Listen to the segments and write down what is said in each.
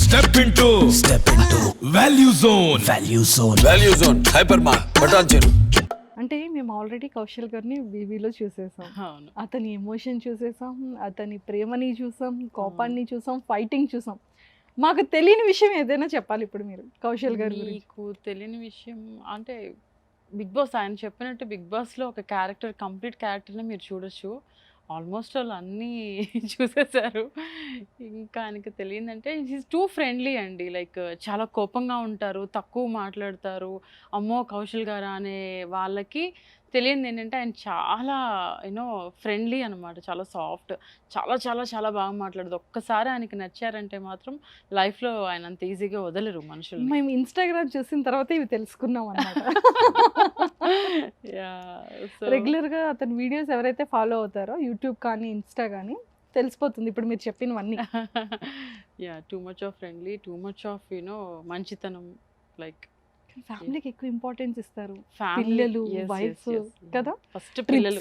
Step into Value Zone. Value Zone. Hypermart. Patancheru. అంటే మేము already Kaushal గారిని బీబీలో చూసేసాం. అవును. అతని ఎమోషన్ చూసేసాం, అతని ప్రేమని చూసాం, కోపాన్ని చూసాం, ఫైటింగ్ చూసాం. మాకు తెలియని విషయం ఏదైనా చెప్పాలి ఇప్పుడు మీరు కౌశల్ గారి గురించి. మీకు తెలియని విషయం అంటే బిగ్ బాస్ ఆయన చెప్పినట్టు బిగ్ బాస్లో ఒక క్యారెక్టర్ కంప్లీట్ క్యారెక్టర్ని మీరు చూడొచ్చు. ఆల్మోస్ట్ వాళ్ళు అన్నీ చూసేశారు. ఇంకా ఆయనకి తెలియదంటే ఈజ్ టూ ఫ్రెండ్లీ అండి. లైక్ చాలా కోపంగా ఉంటారు, తక్కువ మాట్లాడతారు. అమ్మో కౌశల్ గారా అనే వాళ్ళకి తెలియనిది ఏంటంటే ఆయన చాలా యూనో ఫ్రెండ్లీ అనమాట. చాలా సాఫ్ట్, చాలా చాలా చాలా బాగా మాట్లాడదు. ఒక్కసారి ఆయనకి నచ్చారంటే మాత్రం లైఫ్లో ఆయన అంత ఈజీగా వదలరు మనుషులు. మేము ఇన్స్టాగ్రామ్ చూసిన తర్వాత ఇవి తెలుసుకున్నాం అన్నమాట. రెగ్యులర్గా అతని వీడియోస్ ఎవరైతే ఫాలో అవుతారో యూట్యూబ్ కానీ ఇన్స్టా కానీ తెలిసిపోతుంది ఇప్పుడు మీరు చెప్పినవన్నీ. Yeah too much of friendly, too much of you know మంచితనం. లైక్ ఫ్యామిలీకి ఎక్కువ ఇంపార్టెన్స్ ఇస్తారు. ఫ్యామిలీ, పిల్లలు, yes, వైఫ్ yes, yes. కదా, ఫస్ట్ పిల్లలు.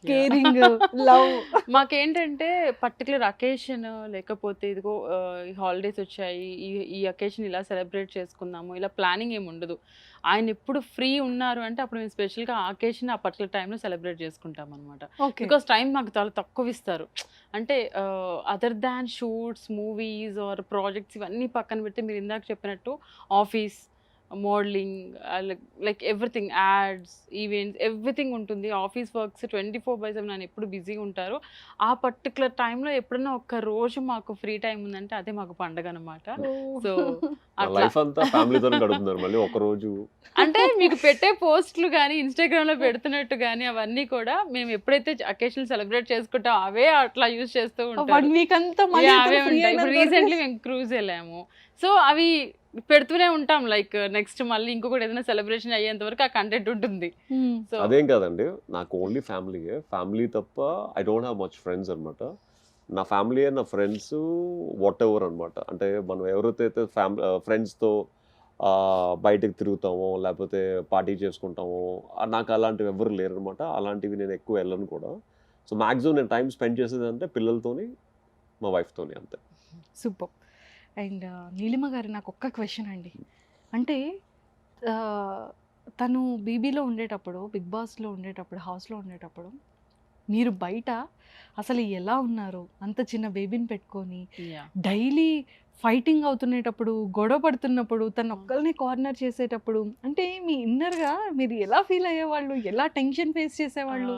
Caring, love. మాకేంటంటే పర్టికులర్ అకేషన్ లేకపోతే ఇదిగో ఈ హాలిడేస్ వచ్చాయి, ఈ అకేషన్ ఇలా సెలబ్రేట్ చేసుకుందాము, ఇలా ప్లానింగ్ ఏమి ఉండదు. ఆయన ఎప్పుడు ఫ్రీ ఉన్నారు అంటే అప్పుడు మేము స్పెషల్గా ఆ అకేషన్ ఆ పర్టికులర్ టైంలో సెలబ్రేట్ చేసుకుంటాం అనమాట. బికాస్ టైం మాకు చాలా తక్కువ ఇస్తారు. అంటే other than shoots, movies or projects ఇవన్నీ పక్కన పెడితే మీరు ఇందాక చెప్పినట్టు office, modelling, like everything, ads, events, everything ఉంటుంది. ఆఫీస్ వర్క్స్ 24/7 ఆయన ఎప్పుడు బిజీగా ఉంటారు. ఆ పర్టికులర్ టైంలో ఎప్పుడైనా ఒక్క రోజు మాకు ఫ్రీ టైం ఉందంటే అదే మాకు పండగ అనమాట. సో లైఫ్ అంతా ఫ్యామిలీతో గడుపుతున్నారు మళ్ళీ ఒక రోజు. అంటే మీకు పెట్టే పోస్టులు కానీ ఇన్స్టాగ్రామ్లో పెడుతున్నట్టు కానీ అవన్నీ కూడా మేము ఎప్పుడైతే అకేషన్ సెలబ్రేట్ చేసుకుంటాం అవే అట్లా యూజ్ చేస్తూ ఉంటాం. అవే ఉంటాయి. ఇప్పుడు రీసెంట్లీ మేము క్రూజ్ వెళ్ళాము. సో అవి పెడుతూనే ఉంటాం. లైక్ నెక్స్ట్ మళ్ళీ ఇంకొకటి ఏదైనా సెలబ్రేషన్ అయ్యేంత వరకు ఆ కంటెంట్ ఉంటుంది. సో అదేం కాదండి, నాకు ఓన్లీ ఫ్యామిలీ తప్ప I don't have much friends అనమాట. నా ఫ్యామిలీ నా ఫ్రెండ్స్ వాట్ ఎవర్ అనమాట. అంటే మనం ఎవరైతే ఫ్రెండ్స్తో బయటకు తిరుగుతామో లేకపోతే పార్టీ చేసుకుంటామో నాకు అలాంటివి ఎవరు లేరు అనమాట. అలాంటివి నేను ఎక్కువ వెళ్ళను కూడా. సో మ్యాక్సిమం నేను టైం స్పెండ్ చేసేది అంటే పిల్లలతోని, మా వైఫ్తోని, అంతే. సూపర్. అండ్ నీలిమ గారు నాకు ఒక్క క్వశ్చన్ అండి. అంటే తను బీబీలో ఉండేటప్పుడు, బిగ్ బాస్లో ఉండేటప్పుడు, హౌస్లో ఉండేటప్పుడు మీరు బయట అసలు ఎలా ఉన్నారు? అంత చిన్న బేబీని పెట్టుకొని డైలీ ఫైటింగ్ అవుతునేటప్పుడు, గొడవ పడుతున్నప్పుడు, తను ఒక్కరిని కార్నర్ చేసేటప్పుడు అంటే మీ ఇన్నర్గా మీరు ఎలా ఫీల్ అయ్యేవాళ్ళు? ఎలా టెన్షన్ ఫేస్ చేసేవాళ్ళు?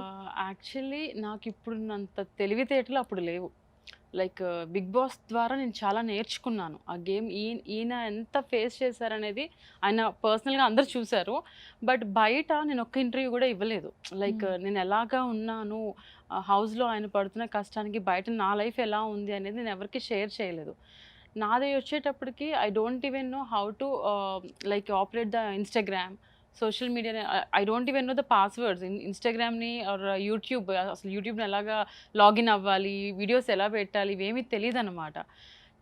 యాక్చువల్లీ నాకు ఇప్పుడున్నంత తెలివితేటలు అప్పుడు లేవు. లైక్ బిగ్ బాస్ ద్వారా నేను చాలా నేర్చుకున్నాను. ఆ గేమ్ ఈయన ఎంత ఫేస్ చేశారనేది ఆయన పర్సనల్గా అందరు చూశారు. బట్ బయట నేను ఒక్క ఇంటర్వ్యూ కూడా ఇవ్వలేదు. లైక్ నేను ఎలాగా ఉన్నాను, హౌస్లో ఆయన పడుతున్న కష్టానికి బయట నా లైఫ్ ఎలా ఉంది అనేది నేను ఎవరికి షేర్ చేయలేదు. నాది వచ్చేటప్పటికి I don't even know how to like operate the Instagram, social media. I don't even know the passwords ఇన్స్టాగ్రామ్ని ఆర్ యూట్యూబ్. అసలు యూట్యూబ్ని ఎలాగా లాగిన్ అవ్వాలి, వీడియోస్ ఎలా పెట్టాలి, ఇవేమీ తెలియదు అనమాట.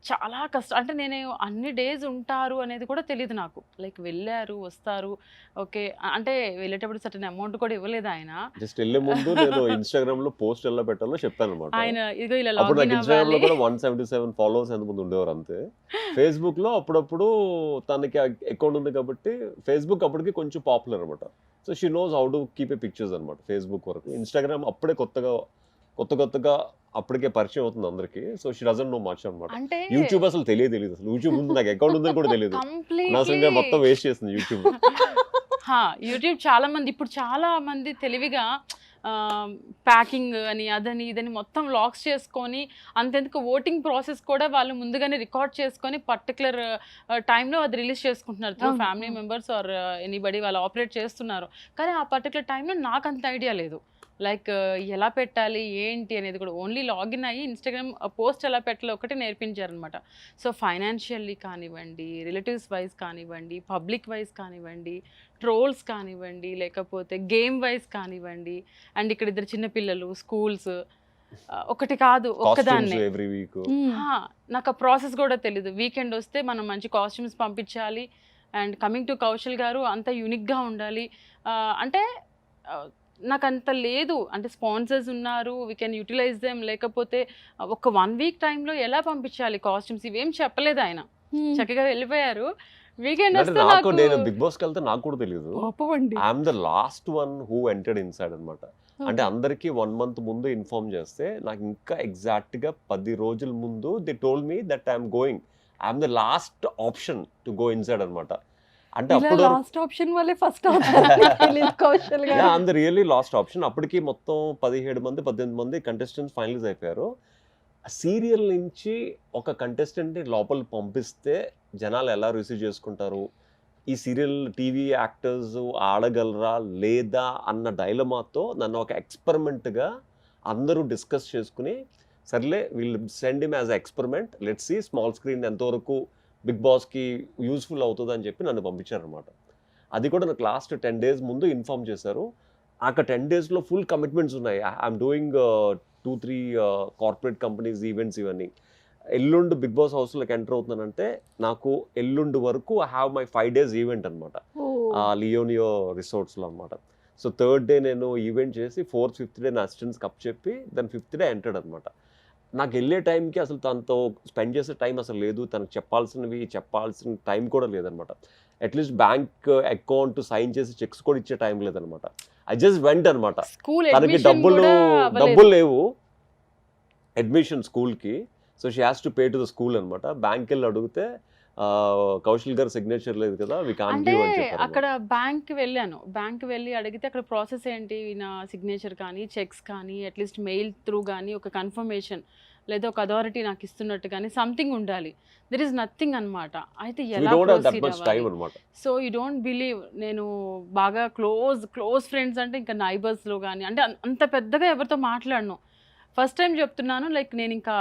చాలా కష్టం. అంటే నేను అన్ని డేస్ ఉంటారు అనేది కూడా తెలియదు నాకు. లైక్ వెళ్ళారు, వస్తారు, ఓకే. అంటే వెళ్ళేటప్పుడు సర్టన్ అమౌంట్ కూడా ఇవ్వలేదు ఆయన. జస్ట్ వెళ్ళే ముందు నేను ఇన్స్టాగ్రామ్ లో పోస్ట్ ఎలా పెట్టాలో చెప్పాను అనమాట. ఆయన ఇదిగో ఇలా అప్పుడు నాకు లాగిన్ ఇన్స్టాగ్రామ్ లో అవ్వాలి. కూడా 177 ఫాలోవర్స్ ఎంతమంది ఉండేవారు అంతే. ఫేస్బుక్ లో అప్పుడప్పుడు తనకి అకౌంట్ ఉంది కాబట్టి ఫేస్బుక్ అప్పటికి కొంచెం పాపులర్ అనమాట. So she knows how to keep a pictures అనమాట ఫేస్బుక్ వరకు. ఇన్స్టాగ్రామ్ అప్పుడే కొత్తగా అప్పటికే పరిచయం అవుతుంది అందరికి. So she doesn't know much అనమాట. అంటే యూట్యూబ్ అసలు తెలియదు అసలు. యూట్యూబ్ ఉంది, నాకు అకౌంట్ ఉందని కూడా తెలియదు. నా సంగతి మొత్తం వేస్ట్ చేస్తుంది యూట్యూబ్. యూట్యూబ్ చాలా మంది ఇప్పుడు చాలా మంది తెలివిగా ప్యాకింగ్ అని అదని ఇదని మొత్తం లాక్స్ చేసుకొని, అంతెందుకు ఓటింగ్ ప్రాసెస్ కూడా వాళ్ళు ముందుగానే రికార్డ్ చేసుకొని పర్టికులర్ టైంలో అది రిలీజ్ చేసుకుంటున్నారు through family members or anybody. వాళ్ళు ఆపరేట్ చేస్తున్నారు. కానీ ఆ పర్టికులర్ టైంలో నాకు అంత ఐడియా లేదు. లైక్ ఎలా పెట్టాలి ఏంటి అనేది కూడా. ఓన్లీ లాగిన్ అయ్యి ఇన్స్టాగ్రామ్ పోస్ట్ ఎలా పెట్టాలి ఒకటే నేర్పించారనమాట. సో ఫైనాన్షియల్లీ కానివ్వండి, రిలేటివ్స్ వైజ్ కానివ్వండి, పబ్లిక్ వైజ్ కానివ్వండి, ట్రోల్స్ కానివ్వండి, లేకపోతే గేమ్ వైజ్ కానివ్వండి, అండ్ ఇక్కడ ఇద్దరు చిన్నపిల్లలు, స్కూల్స్, ఒకటి కాదు ఒక్కదాన్ని. ఎవ్రీ వీక్ నాకు ఆ ప్రాసెస్ కూడా తెలీదు. వీకెండ్ వస్తే మనం మంచి కాస్ట్యూమ్స్ పంపించాలి. అండ్ కమింగ్ టు కౌశల్ గారు అంత యూనిక్గా ఉండాలి. అంటే నాకు అంత లేదు. అంటే స్పాన్సర్స్ ఉన్నారు, వీ కెన్ యూటిలైజ్ దెమ్. లేకపోతే ఒక 1 వీక్ టైంలో ఎలా పంపించాలి కాస్ట్యూమ్స్, ఇవేం చెప్పలేదు ఆయన. చక్కగా వెళ్ళిపోయారు. వీకెండ్ అంటే వస్తే నాకు నేను నాకు బిగ్ బాస్కి వెళ్తే నాకు కూడా తెలియదు. పాపమండి. I'm the last one who entered inside అనమాట. అంటే అందరికీ 1 month ముందు ఇన్ఫార్మ్ చేస్తే నాకు ఇంకా ఎగ్జాక్ట్గా 10 రోజుల ముందు they told me that I'm going. I'm the last option to go inside అనమాట. అంటే ఇలా అప్పుడు లాస్ట్ ఆప్షన్ వల్లే ఫస్ట్ అవుతారు కౌశల్ గారు. I'm the really last option. అప్పటికి మొత్తం 17 మంది 18 మంది కంటెస్టెంట్స్ ఫైనలైజ్ అయిపోయారు. సీరియల్ నుంచి ఒక కంటెస్టెంట్ని లోపల పంపిస్తే జనాలు ఎలా రిసీవ్ చేసుకుంటారు, ఈ సీరియల్ టీవీ యాక్టర్స్ ఆడగలరా లేదా అన్న డైలమాతో నన్ను ఒక ఎక్స్పెరిమెంట్గా అందరూ డిస్కస్ చేసుకుని, సర్లే వీళ్ళు send him as experiment, let's see small screen ఎంతవరకు బిగ్ బాస్కి యూస్ఫుల్ అవుతుంది అని చెప్పి నన్ను పంపించారనమాట. అది కూడా నాకు లాస్ట్ 10 days ముందు ఇన్ఫార్మ్ చేశారు. ఆ 10 daysలో ఫుల్ కమిట్మెంట్స్ ఉన్నాయి. I'm doing 2-3 corporate companies events ఇవన్నీ. ఎల్లుండి బిగ్ బాస్ హౌస్లోకి ఎంటర్ అవుతున్నానంటే నాకు ఎల్లుండి వరకు I have my 5 days event అనమాట, లియోనియో రిసార్ట్స్లో అనమాట. సో 3rd day నేను ఈవెంట్ చేసి 4th 5th day నా అసిస్టెంట్స్ కప్ చెప్పి దాని 5th day ఎంటర్డ్ అనమాట. నాకు వెళ్ళే టైంకి అసలు తనతో స్పెండ్ చేసే టైం అసలు లేదు, తనకు చెప్పాల్సిన టైం కూడా లేదనమాట. అట్లీస్ట్ బ్యాంక్ అకౌంట్ సైన్ చేసి చెక్స్ కూడా ఇచ్చే టైం లేదనమాట. ఐ జస్ట్ వెంట్ అనమాట. స్కూల్ తనకి డబ్బులు లేవు అడ్మిషన్ స్కూల్కి. So she has to pay to the school అనమాట. బ్యాంక్ వెళ్ళి అడిగితే కౌశల్ గారు సిగ్నేచర్ లేదు కదా, వి కాంట్ అంటే గివ్ అని చెప్పారు. అక్కడ బ్యాంక్ వెళ్ళి అడిగితే అక్కడ ప్రాసెస్ ఏంటి, నా సిగ్నేచర్ కానీ చెక్స్ కానీ అట్లీస్ట్ మెయిల్ త్రూ కానీ ఒక కన్ఫర్మేషన్ లేదా ఒక అథారిటీ నాకు ఇస్తున్నట్టు కానీ సంథింగ్ ఉండాలి. దెర్ ఈస్ నథింగ్ అనమాట. అయితే ఎలా ప్రొసీడ్ అనమాట. సో యూ డోంట్ బిలీవ్, నేను బాగా క్లోజ్ ఫ్రెండ్స్ అంటే ఇంకా నైబర్స్లో కానీ అంటే అంత పెద్దగా ఎవరితో మాట్లాడను. ఫస్ట్ టైం చెప్తున్నాను, లైక్ నేను ఇంకా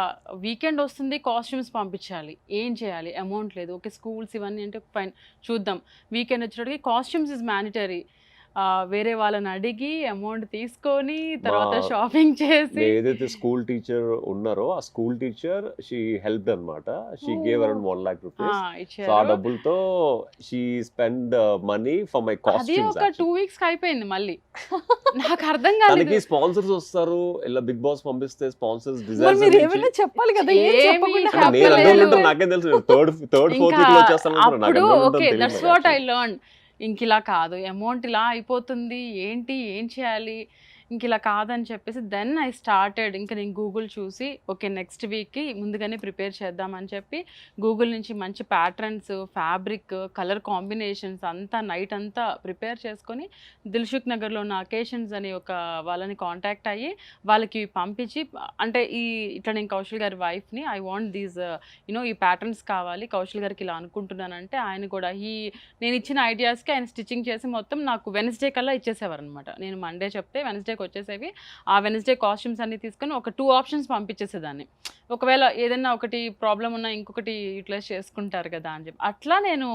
వీకెండ్ వస్తుంది, కాస్ట్యూమ్స్ పంపించాలి, ఏం చేయాలి, అమౌంట్ లేదు, ఓకే స్కూల్స్ ఇవన్నీ అంటే ఫైన్ చూద్దాం. వీకెండ్ వచ్చేటప్పటికి కాస్ట్యూమ్స్ ఇస్ మ్యాండటరీ. వేరే వాళ్ళని అడిగి అమౌంట్ తీసుకొని తర్వాత షాపింగ్ చేసి, ఏదైతే స్కూల్ టీచర్ ఉన్నారో ఆ స్కూల్ టీచర్ షీ హెల్ప్ అనమాట. She gave around 1 lakh rupees. So ఆ డబ్బులతో she spend money for my అది కాస్ట్యూమ్స్. ఒక 2 weeks అయిపోయింది. మళ్ళీ నాకు అర్థం కాలేదు. తనకి స్పాన్సర్స్ వస్తారు, ఇలా బిగ్ బాస్ పంపిస్తే స్పాన్సర్స్ మీరు ఏమైనా చెప్పాలి కదా, ఏం ఏమీ చెప్పకుండా చెప్పలేదు. నేను అనుకుంటాను, నాకేం తెలుసు థర్డ్ ఫోర్త్ వీక్ లో వచ్చేస్తాను. అప్పుడు okay that's what I learn. ఇంక ఇలా కాదు, అమౌంట్ ఇలా అయిపోతుంది, ఏంటి ఏం చేయాలి, ఇంక ఇలా కాదని చెప్పేసి దెన్ ఐ స్టార్టెడ్. ఇంకా నేను గూగుల్ చూసి ఓకే నెక్స్ట్ వీక్కి ముందుగానే ప్రిపేర్ చేద్దామని చెప్పి గూగుల్ నుంచి మంచి ప్యాటర్న్స్, ఫ్యాబ్రిక్, కలర్ కాంబినేషన్స్ అంతా నైట్ అంతా ప్రిపేర్ చేసుకొని దిల్సుఖ్ నగర్లో ఉన్న అకేషన్స్ అని ఒక వాళ్ళని కాంటాక్ట్ అయ్యి వాళ్ళకి పంపించి, అంటే ఇట్లా నేను కౌశల్ గారి వైఫ్ని, ఐ వాంట్ దీస్ ఈ ప్యాటర్న్స్ కావాలి, కౌశల్ గారికి ఇలా అనుకుంటున్నానంటే ఆయన కూడా నేను ఇచ్చిన ఐడియాస్కి ఆయన స్టిచ్చింగ్ చేసి మొత్తం నాకు వెన్స్డే కల్లా ఇచ్చేసేవారు అనమాట. నేను మండే చెప్తే వెన్స్డేకి వచ్చేసేవి. ఆ వెన్స్డే కాస్ట్యూమ్స్ అన్ని తీసుకొని ఒక 2 options పంపించేసేదాన్ని. ఒకవేళ ఏదైనా ఒకటి ప్రాబ్లం ఉన్నా ఇంకొకటి యూటిలైజ్ చేసుకుంటారు కదా అని చెప్పి అట్లా నేను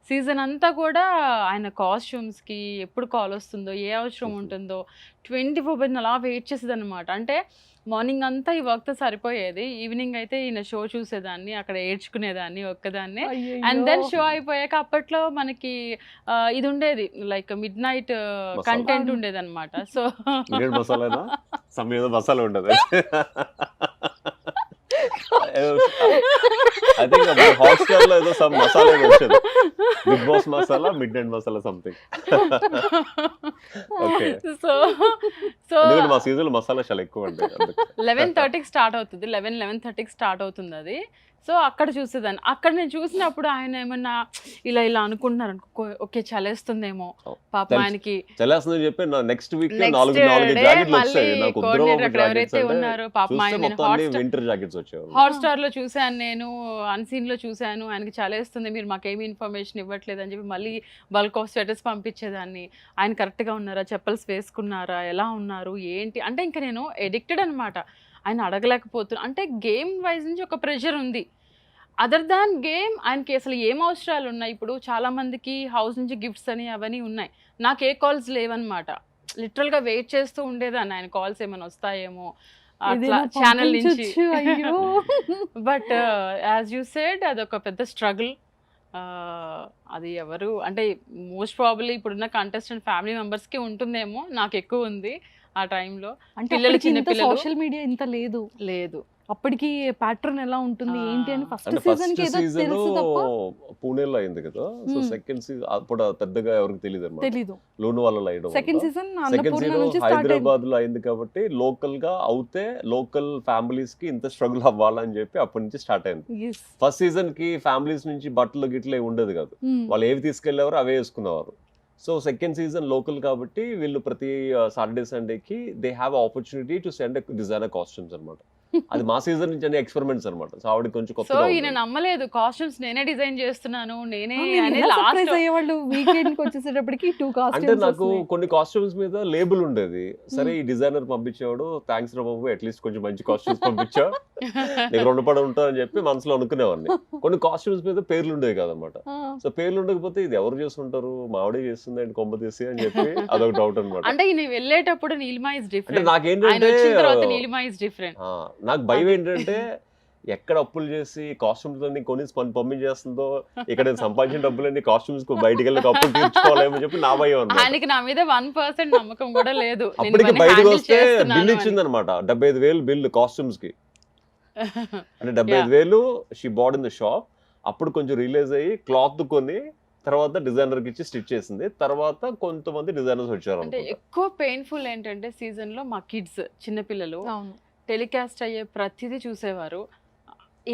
సీజన్ అంతా కూడా ఆయన కాస్ట్యూమ్స్కి ఎప్పుడు కాల్ వస్తుందో, ఏ అవసరం ఉంటుందో 24/7 అలా వెయిట్ చేసేదన్నమాట. అంటే మార్నింగ్ అంతా ఈ వర్క్తో సరిపోయేది, ఈవినింగ్ అయితే ఈయన షో చూసేదాన్ని, అక్కడ ఏడ్చుకునేదాన్ని ఒక్కదాన్ని. అండ్ దెన్ షో అయిపోయాక అప్పట్లో మనకి ఇది ఉండేది లైక్ మిడ్ నైట్ కంటెంట్ ఉండేది అనమాట. సో మసాలా ఉండదు. ఐ థింక్ హాట్స్టార్ లో ఏదో సమ్ మసాలా వచ్చేది, Bigg Boss masala, midnight masala something. Okay, so మా సీజన్ లో మసాలా చాలా ఎక్కువ అండి. 11:30కి స్టార్ట్ అవుతుంది, 11:30కి స్టార్ట్ అవుతుంది అది. సో అక్కడ చూసేదాన్ని. అక్కడ నేను చూసినప్పుడు ఆయన ఏమన్నా ఇలా అనుకుంటున్నారు అనుకో, ఓకే చలేస్తుందేమో పాప ఆయనకి, చలేస్తుందని చెప్పి నెక్స్ట్ వీక్ నెక్స్ట్ డే మళ్ళీ కోఆర్డినేటర్ అక్కడ ఎవరైతే ఉన్నారో పాప ఆయన హాట్స్టార్ లో చూశాను, నేను అన్సీన్ లో చూశాను, ఆయనకి చలేస్తుంది, మీరు మాకేమీ ఇన్ఫర్మేషన్ ఇవ్వట్లేదు అని చెప్పి మళ్ళీ బల్క్ ఆఫ్ స్వెటర్స్ పంపించేదాన్ని. ఆయన కరెక్ట్గా ఉన్నారా, చెప్పల్స్ వేసుకున్నారా, ఎలా ఉన్నారు ఏంటి అంటే ఇంకా నేను ఎడిక్టెడ్ అనమాట. ఆయన అడగలేకపోతున్నా అంటే గేమ్ వైజ్ నుంచి ఒక ప్రెషర్ ఉంది. అదర్ దాన్ గేమ్ ఆయనకి అసలు ఏం అవసరాలు ఉన్నాయి. ఇప్పుడు చాలామందికి హౌస్ నుంచి గిఫ్ట్స్ అని అవన్నీ ఉన్నాయి, నాకు ఏ కాల్స్ లేవన్నమాట. లిటరల్గా వెయిట్ చేస్తూ ఉండేదాన్ని ఆయన కాల్స్ ఏమైనా వస్తాయేమో అట్లా ఛానల్ నుంచి. బట్ యాజ్ యూ సెడ్ అదొక పెద్ద స్ట్రగుల్. అది ఎవరు అంటే మోస్ట్ ప్రాబబ్లీ ఇప్పుడున్న కంటెస్టెంట్ ఫ్యామిలీ మెంబర్స్కి ఉంటుందేమో, నాకు ఎక్కువ ఉంది ఆ టైంలో. పిల్లలు చిన్న పిల్లలు, సోషల్ మీడియా ఇంత లేదు. అప్పటికి ప్యాటర్న్ ఎలా ఉంటుంది ఏంటి అని ఫస్ట్ అంటే సీజన్ ఫస్ట్ కి ఏదో సీజన్ తెలుసు తప్ప పూణేలో అయింది కదా, సో సెకండ్ సీజన్ అప్పుడు పెద్దగా ఎవరికి తెలియదు అనమాట, తెలీదు. లోను వాళ్ళలో అయ్యడం. Second season second Annapurna season నుంచి స్టార్ట్ అయింది. హైదరాబాద్ లో అయింది కాబట్టి లోకల్ గా అవుతే లోకల్ ఫ్యామిలీస్ కి ఇంత స్ట్రగుల్ అవ్వాలని చెప్పి అప్పటి నుంచి స్టార్ట్ అయింది. Yes. ఫస్ట్ సీజన్ కి ఫ్యామిలీస్ నుంచి బట్టలు గిట్లే ఉండేది కాదు, వాళ్ళు ఏవి తీసుకెళ్లేవారు అవే వేసుకునేవారు. సో సెకండ్ సీజన్ లోకల్ కాబట్టి వీళ్ళు ప్రతి సాటర్డే సండేకి they have opportunity to send designer costumes అనమాట. అది మా సీజన్ నుంచి అనే ఎక్స్పెరిమెంట్స్ అనమాట. సో ఆవిడ కొంచెం సో కొత్తగా ఈయన ఉంది. నమ్మలేదు కాస్ట్యూమ్స్ నేనే డిజైన్ చేస్తున్నాను నేనే ఆ, మీరు అని ఎలా లాస్ట్ surprise అయ్యేవాళ్ళు వీకెండ్ కి వచ్చేసేటప్పటికి 2 అంటే కాస్ట్యూమ్స్ నాకు కొన్ని కాస్ట్యూమ్స్ మీద లేబుల్ ఉండేది. సరే ఈ డిజైనర్ పంపించేవాడు, థ్యాంక్స్ రా బాబు అట్లీస్ట్ కొంచెం మంచి కాస్ట్యూమ్స్ పంపించా, నీకు రుణపడి ఉంటానని చెప్పి మనసులో అనుకునేవాడిని. కొన్ని కాస్ట్యూమ్స్ మీద పేర్లు ఉండేవి కదనమాట. సో పేర్లు ఉండకపోతే ఇది ఎవరు చేస్తుంటారు, మావిడే చేస్తుంది అండి కొంప తీసి అని చెప్పి అదొక డౌట్ అనమాట. అంటే ఈయన వెళ్ళేటప్పుడు నీలిమా ఇస్ అంటే డిఫరెంట్, ఆయన నాకేంటంటే వచ్చిన తర్వాత నీలిమా ఇస్ డిఫరెంట్. నాకు భయం ఏంటంటే ఎక్కడ అప్పులు చేసి కాస్ట్యూమ్స్ అన్ని కొని పంపించేస్తుందో, ఇక్కడ నేను సంపాదించిన డబ్బులన్నీ కాస్ట్యూమ్స్ బయటికి వెళ్ళి అప్పులు తీర్చుకోవాలేమో చెప్పి నా భయం అనమాట. ఆయనకి నా మీద 1% నమ్మకం కూడా లేదు. నేను అప్పటికి ఇవన్నీ బయటకు handle వస్తే చేస్తున్నాను బిల్ అని. ఇచ్చింది అనమాట, 75,000 బిల్ కాస్ట్యూమ్స్ కి. అంటే 75,000 she bought in the shop. అప్పుడు కొంచెం రిలీజ్ అయ్యి క్లాత్ కొని తర్వాత డిజైనర్ కి ఇచ్చి స్టిచ్ చేసింది. తర్వాత కొంతమంది డిజైనర్స్ వచ్చారు అంటే అనుకుంటా. ఎక్కువ పెయిన్ఫుల్ ఏంటంటే సీజన్ లో మా కిడ్స్ చిన్నపిల్లలు అవును. టెలికాస్ట్ అయ్యే ప్రతిదీ చూసేవారు.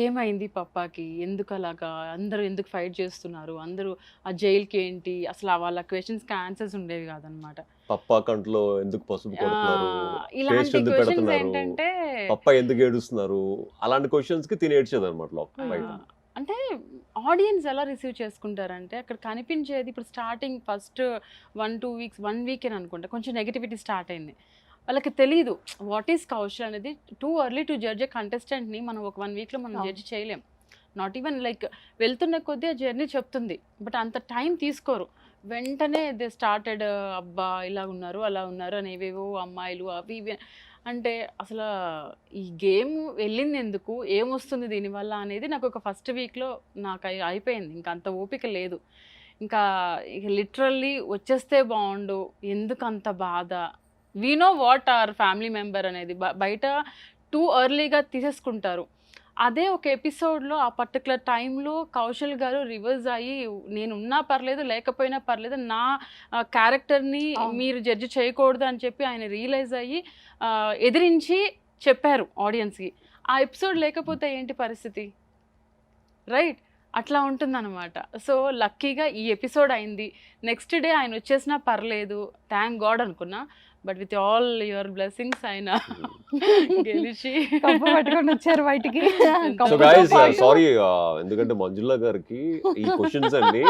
ఏమైంది పప్పాకి, ఎందుకు అలాగా, అందరూ ఎందుకు ఫైట్ చేస్తున్నారు, అందరూ ఆ జైలుకి ఏంటి, అసలు వాళ్ళ క్వశ్చన్స్కి ఆన్సర్స్ ఉండేవి కాదనమాట. పప్పా కంట్లో ఎందుకు పసుపు కొడుతున్నారు, ఇలాంటి పేస్ట్ ఎందుకు క్వశ్చన్స్ పెడుతున్నారు, ఏంటంటే పప్పా ఎందుకు ఏడుస్తున్నారు, అలాంటి క్వశ్చన్స్ కి తిని ఏడ్చేది అనమాట ఆ, బయట. అంటే ఆడియన్స్ ఎలా రిసీవ్ చేసుకుంటారంటే అక్కడ కనిపించేది ఇప్పుడు స్టార్టింగ్ ఫస్ట్ 1-2 వీక్స్ 1 వీక్ అని అనుకుంటా కొంచెం నెగిటివిటీ స్టార్ట్ అయింది. వాళ్ళకి తెలియదు వాట్ ఈస్ కౌశల్ అనేది. టూ ఎర్లీ టు జడ్జ్ ఏ కంటెస్టెంట్ని మనం ఒక 1 వీక్లో మనం జడ్జ్ చేయలేం. నాట్ ఈవెన్ లైక్ వెళ్తున్న కొద్దీ ఆ జర్నీ చెప్తుంది, బట్ అంత టైం తీసుకోరు. వెంటనే దే స్టార్టెడ్ అబ్బా ఇలా ఉన్నారు అలా ఉన్నారు అని ఏవేవో అమ్మాయిలు అవి ఇవి. అంటే అసలు ఈ గేమ్ వెళ్ళింది ఎందుకు, ఏమొస్తుంది దీనివల్ల అనేది నాకు ఒక ఫస్ట్ వీక్లో నాకు అయిపోయింది. ఇంకా అంత ఓపిక లేదు. ఇంకా ఇక లిటరల్లీ వచ్చేస్తే బాగుండు, ఎందుకు అంత బాధ, we know what our family member అనేది బయట టూ ఎర్లీగా తీసేసుకుంటారు. అదే ఒక ఎపిసోడ్లో ఆ పర్టికులర్ టైంలో కౌశల్ గారు రివర్స్ అయ్యి నేను ఉన్నా పర్లేదు లేకపోయినా పర్లేదు నా క్యారెక్టర్ని మీరు జడ్జి చేయకూడదు అని చెప్పి ఆయన రియలైజ్ అయ్యి ఎదిరించి చెప్పారు ఆడియన్స్కి. ఆ ఎపిసోడ్ లేకపోతే ఏంటి పరిస్థితి, రైట్? అట్లా ఉంటుందన్నమాట. సో లక్కీగా ఈ ఎపిసోడ్ అయింది, నెక్స్ట్ డే ఆయన వచ్చేసినా పర్లేదు, థ్యాంక్ గాడ్ అనుకున్నా. But with all your blessings ఆయన గెలిచి కప్పు పట్టుకొని వచ్చారు బయటికి. సో గైస్ సారీ, ఎందుకంటే మంజుల గారికి ఈ క్వశ్చన్స్ అన్ని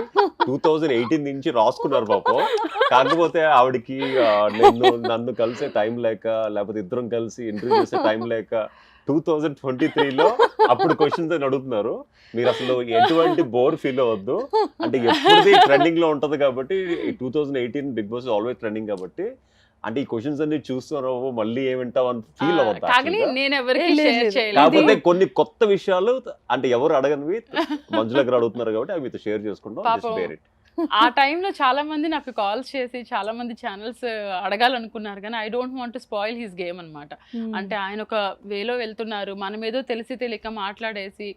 2018 నుంచి రాసుకున్నారు పాపం. కాకపోతే ఆవిడకి నన్ను కలిసే టైం లేక, లేకపోతే ఇద్దరం కలిసి ఇంటర్వ్యూ చేసే టైం లేక 2023లో అప్పుడు క్వశ్చన్స్ అని అడుగుతున్నారు. మీరు అసలు ఎటువంటి బోర్ ఫీల్ అవ్వద్దు, అంటే ఎప్పుడు ట్రెండింగ్ లో ఉంటది కాబట్టి 2018 బిగ్ బాస్ ఆల్వేస్ ట్రెండింగ్ కాబట్టి, అంటే ఈ క్వశ్చన్స్ అన్ని చూస్తున్నావు మళ్ళీ ఏమంటావు అని ఫీల్ కానీ అవ్వద్దు. నేను ఎవరికి లేదు, షేర్ లేదు. చేయలేదు. కాకపోతే కొన్ని కొత్త విషయాలు అంటే ఎవరు అడగనివి మంజుల గారు అడుగుతున్నారు కాబట్టి అవి మీతో షేర్ చేసుకుంటాం. పాపం. Just bear it. ఆ టైంలో చాలా మంది నాకు కాల్స్ చేసి చాలా మంది ఛానల్స్ అడగాలనుకున్నారు, కానీ I don't want to spoil his game అనమాట. అంటే ఆయన ఒక వేలో వెళ్తున్నారు, మనం ఏదో తెలిసి తెలియక మాట్లాడేసి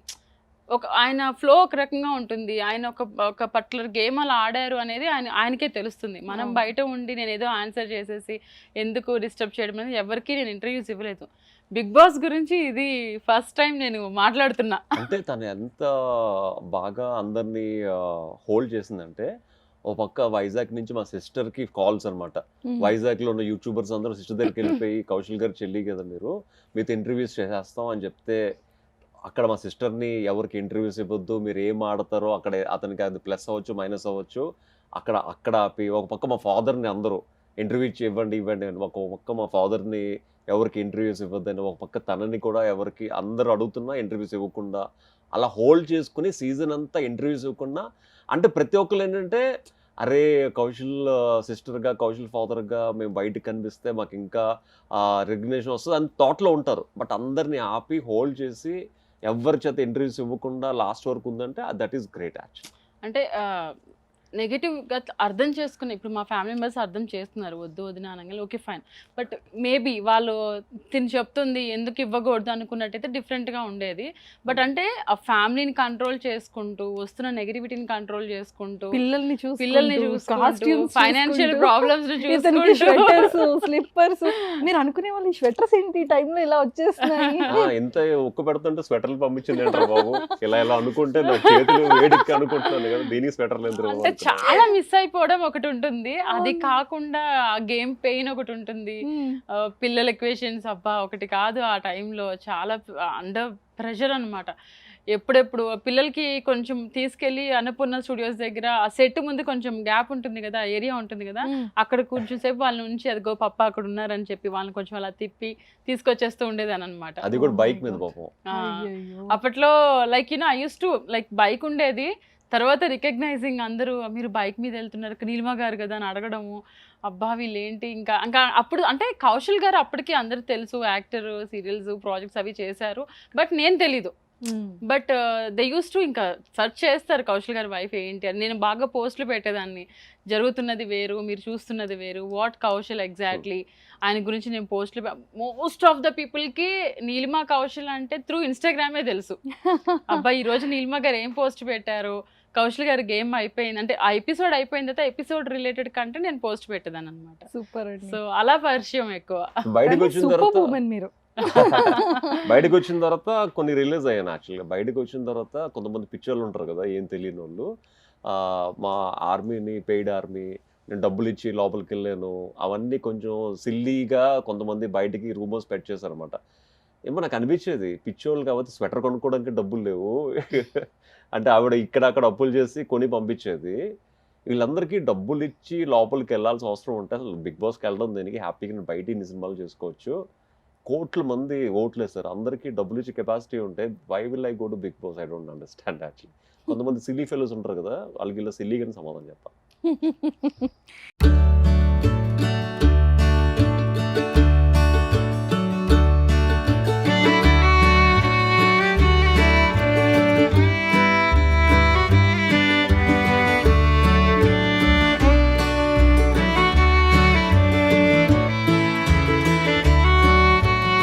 ఆయన ఫ్లో ఒక రకంగా ఉంటుంది. ఆయన ఒక పర్టికులర్ గేమ్ అలా ఆడారు అనేది ఆయనకే తెలుస్తుంది. మనం బయట ఉండి నేను ఏదో ఆన్సర్ చేసేసి ఎందుకు డిస్టర్బ్ చేయడం అనేది ఎవరికి నేను ఇంటర్వ్యూస్ ఇవ్వలేదు. బిగ్ బాస్ గురించి ఇది ఫస్ట్ టైం నేను మాట్లాడుతున్నా. అంటే తను ఎంత బాగా అందరినీ హోల్డ్ చేసిందంటే, ఓ పక్క వైజాగ్ నుంచి మా సిస్టర్ కి కాల్స్ అనమాట. వైజాగ్ లో ఉన్న యూట్యూబర్స్ అందరూ సిస్టర్ దగ్గరికి వెళ్ళిపోయి కౌశల్ గారు చెల్లి కదా మీరు, మీతో ఇంటర్వ్యూస్ చేసేస్తాం అని చెప్తే, అక్కడ మా సిస్టర్ని ఎవరికి ఇంటర్వ్యూస్ ఇవ్వద్దు, మీరు ఏం ఆడతారో అక్కడ అతనికి అది ప్లస్ అవ్వచ్చు మైనస్ అవ్వచ్చు అక్కడ ఆపి, ఒక పక్క మా ఫాదర్ని అందరూ ఇంటర్వ్యూస్ ఇవ్వండి అని, ఒక పక్క మా ఫాదర్ని ఎవరికి ఇంటర్వ్యూస్ ఇవ్వద్దని, ఒక పక్క తనని కూడా ఎవరికి అందరూ అడుగుతున్నా ఇంటర్వ్యూస్ ఇవ్వకుండా అలా హోల్డ్ చేసుకుని సీజన్ అంతా ఇంటర్వ్యూస్ ఇవ్వకుండా, అంటే ప్రతి ఒక్కరు ఏంటంటే అరే కౌశల్ సిస్టర్గా కౌశల్ ఫాదర్గా మేము బయటకు కనిపిస్తే మాకు ఇంకా రికగ్నేషన్ వస్తుంది అని థాట్లో ఉంటారు. బట్ అందరినీ ఆపి హోల్డ్ చేసి ఎవరి చేత ఇంటర్వ్యూస్ ఇవ్వకుండా లాస్ట్ వరకు ఉందంటే దట్ ఈస్ గ్రేట్ యాక్చువల్. అంటే నెగటివ్గా అర్థం చేసుకుని ఇప్పుడు మా ఫ్యామిలీ మెంబర్స్ అర్థం చేస్తున్నారు వద్దు వదిన అనగానే ఓకే ఫైన్, బట్ మేబీ వాళ్ళు తిని చెప్తుంది ఎందుకు ఇవ్వకూడదు అనుకున్నట్టయితే డిఫరెంట్గా ఉండేది. బట్ అంటే ఆ ఫ్యామిలీని కంట్రోల్ చేసుకుంటూ వస్తున్న నెగటివిటీని కంట్రోల్ చేసుకుంటూ పిల్లల్ని చూసుకుంటూ ఫైనాన్షియల్ ప్రాబ్లమ్స్ స్వెటర్స్ స్లిప్పర్స్ మీరు అనుకునే వాళ్ళు ఈ స్వెటర్స్ ఏంటి ఈ టైంలో ఇలా వచ్చేస్తున్నాయి. ఎంత ఉక్క పెడుతుంటే స్వెటర్లు పంపించింది అంటారు బాబు. ఇలా అనుకుంటే నా చేతులు వేడికి అనుకుంటున్నాను కదా, దీనికి స్వెటర్లు ఎంత అంటే చాలా మిస్ అయిపోవడం ఒకటి ఉంటుంది, అది కాకుండా గేమ్ పెయిన్ ఒకటి ఉంటుంది, పిల్లల ఎక్వేషన్స్ అబ్బా ఒకటి కాదు. ఆ టైంలో చాలా అండర్ ప్రెషర్ అనమాట. ఎప్పుడెప్పుడు పిల్లలకి కొంచెం తీసుకెళ్ళి అన్నపూర్ణ స్టూడియోస్ దగ్గర ఆ సెట్ ముందు కొంచెం గ్యాప్ ఉంటుంది కదా, ఏరియా ఉంటుంది కదా, అక్కడ కొంచెం సేపు వాళ్ళ నుంచి అదిగో పప్ప అక్కడ ఉన్నారని చెప్పి వాళ్ళని కొంచెం అలా తిప్పి తీసుకొచ్చేస్తూ ఉండేదాని అనమాట. అది కూడా బైక్ మీద పాపం. అప్పట్లో like I use to like bike ఉండేది, తర్వాత రికగ్నైజింగ్ అందరూ మీరు బైక్ మీద వెళ్తున్నారు నీలిమ గారు కదా అని అడగడము, అబ్బా వీళ్ళేంటి ఇంకా ఇంకా అప్పుడు అంటే కౌశల్ గారు అప్పటికి అందరూ తెలుసు, యాక్టర్, సీరియల్స్, ప్రాజెక్ట్స్ అవి చేశారు, బట్ నేను తెలీదు. బట్ దే యూస్ టు ఇంకా సెర్చ్ చేస్తారు కౌశల్ గారి వైఫ్ ఏంటి అని. నేను బాగా పోస్టులు పెట్టేదాన్ని, జరుగుతున్నది వేరు మీరు చూస్తున్నది వేరు, వాట్ కౌశల్ ఎగ్జాక్ట్లీ ఆయన గురించి నేను పోస్టులు. మోస్ట్ ఆఫ్ ద పీపుల్కి నీలిమ కౌశల్ అంటే త్రూ ఇన్స్టాగ్రామే తెలుసు. అబ్బాయి ఈరోజు నీలిమ గారు ఏం పోస్ట్ పెట్టారు, కౌశల్ గారి గేమ్ అయిపోయింది అంటే ఆ ఎపిసోడ్ అయిపోయిన తర్వాత ఎపిసోడ్ రిలేటెడ్ కంటే నేను పోస్ట్ పెట్టేదాన్ని అనమాట. సూపర్. సో అలా పరిచయం ఎక్కువ. బయటకు వచ్చిన తర్వాత మీరు బయటకు వచ్చిన తర్వాత కొన్ని రిలీజ్ అయ్యాను. యాక్చువల్గా బయటకు వచ్చిన తర్వాత కొంతమంది పిక్చర్లు ఉంటారు కదా ఏం తెలియని వాళ్ళు, మా ఆర్మీని పెయిడ్ ఆర్మీ నేను డబ్బులు ఇచ్చి లోపలికి వెళ్ళాను, అవన్నీ కొంచెం సిల్లీగా కొంతమంది బయటికి రూమర్స్ పెట్ చేశారనమాట. ఏమో నాకు అనిపించేది పిచ్చోళ్ళు కాబట్టి స్వెటర్ కొనుక్కోవడానికి డబ్బులు లేవు అంటే ఆవిడ ఇక్కడ అక్కడ అప్పులు చేసి కొని పంపించేది. వీళ్ళందరికీ డబ్బులు ఇచ్చి లోపలికి వెళ్ళాల్సిన అవసరం ఉంటే అసలు బిగ్ బాస్కి వెళ్ళడం దేనికి, హ్యాపీగా నేను బయట ఇన్ని సినిమాలు చేసుకోవచ్చు. కోట్ల మంది ఓట్లు వేస్తారు, అందరికీ డబ్బులు ఇచ్చే కెపాసిటీ ఉంటే why will I go to Bigg Boss? I don't understand actually. కొంతమంది సిల్లీ ఫెలోస్ ఉంటారు కదా, వాళ్ళకి ఇలా సిల్లీగానే సమాధానం చెప్పాలి.